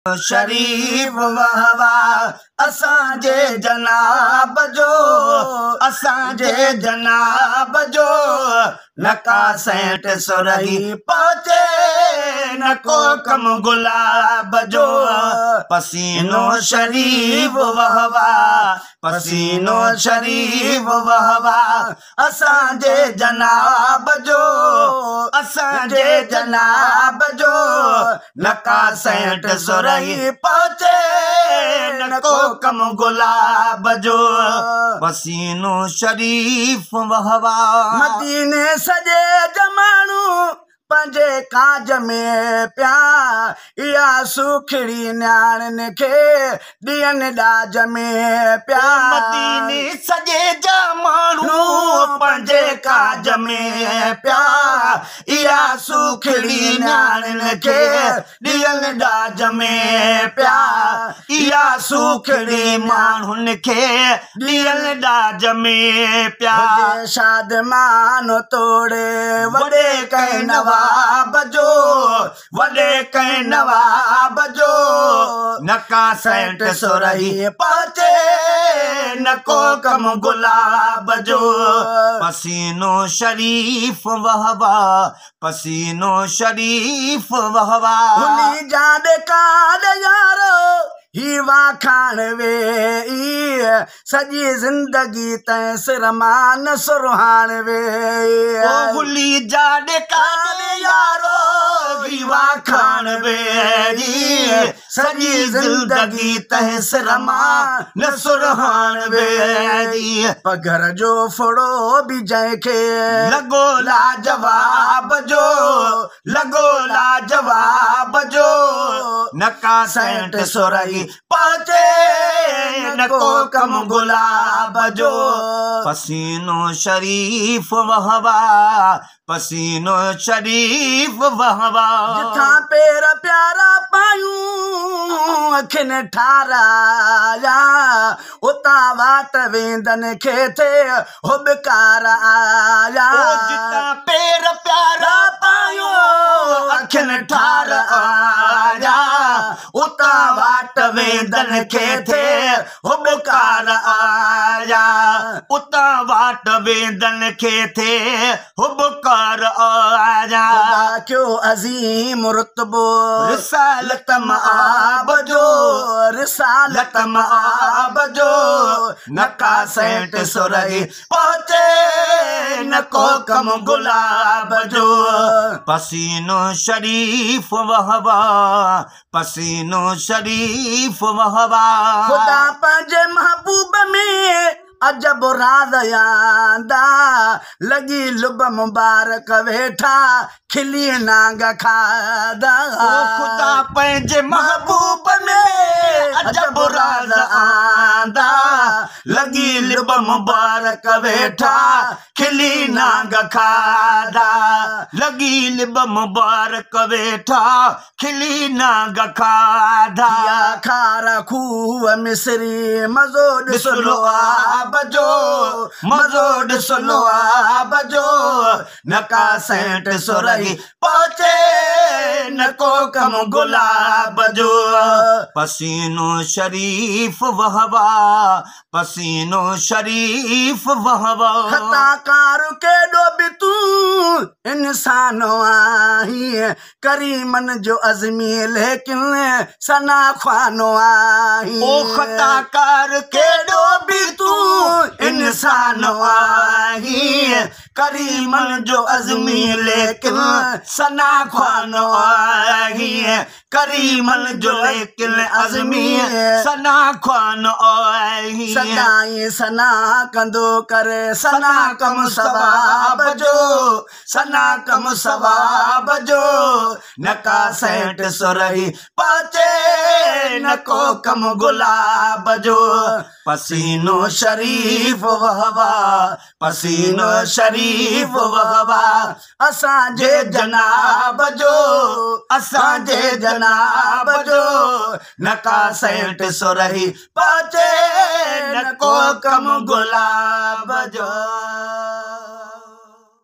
शरीफ वहवा असांजे जनाब जो, असांजे जनाब जो नका सेंट सुरही पहुंचे न को कम गुलाब जो। पसीनो शरीफ वहवा, पसीनो शरीफ वहवा असांजे जनाब जो, असांजे जनाब जो नका सेंट सुरही पहुंचे न को कम गुलाब जो। पसीनो शरीफ वहवा मदीने सजे जमानू पंजे काज में प्या, या सुखड़ी न्याणन के दियन डाज में प्या। मदीने सजे जमानू पंजे काज में प्या, या सुखड़ी न्याणन के दियन डाज में प्या, या सुखड़ी माण्हुन के दियन डाज में प्या। शाद मानो तोड़े वॾे कहीं नवाब जो, वॾे कहीं नवाब जो नका सेंट सुरही पहुंचे न को कम गुलाब जो। पसीनो शरीफ वहवा, पसीनो शरीफ वहवा भुली जाने कान यारो ही वाखान वे सजी जिंदगी तैं सिरमान सुरहान वे। भुली जाने कान यारो ही वाखान वे सजी जिंदगी तैं सिरमान सुरहान वे। पघर जो फड़ो भी जंहिंखे लॻो लाजवाब जो, लॻो लाजवाब जो नका सेंट सुरही पहुंचे न को कम गुलाब जो। पसीनो शरीफ वहवा, पसीनो शरीफ वहवा जिथा पेर प्यारा पायूं अखिन ठाराया, उता वाट वेंदन खे थे हुबकार आया। जिथा पेर प्यारा पायूं अखिन ठाराया, उता वाट वेंदन खे थे हुबकार आया, उता वाट वेंदन खे थे हुबकार आया। क्यों अजीम रुतबो रिसालत मआब जो, रिसालत मआब जो नका सेंट सुरही पहुंचे न को कम गुलाब जो। पसीनो शरीफ वहवा, पसीनो शरीफ वहवा खुदा पंहिंजे महबूब में अजब राज यांदा, लगी लुब मुबारक वेठा खिली नांग खादा। खुदा पंहिंजे महबूब में अजब राज आंदा, लगी लुब मुबारक वेठा खिली नांग खादा, लगी लिब मुबारक वेठा खिली नांग खादा। खारा खूह मिसरी मज़ो ॾिसलो आब जो, मज़ो ॾिसलो आब जो नका सेंट सुरही पहुंचे न को कम गुलाब जो। पसीनो शरीफ वहवा, पसीनो शरीफ वहवा खताकार के डोबी तू इंसानो आही, करीमन जो अज़मी लेकिन सना ख्वानो आही। ओ खताकार के डोबी तू इंसानो आही, करीमन जो अज़मी लेकिन सना ख्वानो आही, करीमन जो लेकिन अज़मी सना ख्वानो आही। सदाई सना कंदो करे सना कम सवाब जो, सना कम सवाब जो नका सेंट सुरही पहुंचे न को कम गुलाब जो। पसीनो शरीफ वहवा, पसीनो शरीफ वहवा असांजे जनाब जो, असांजे जनाब जो नका सेंट सुरही पहुंचे न को कम गुलाब जो।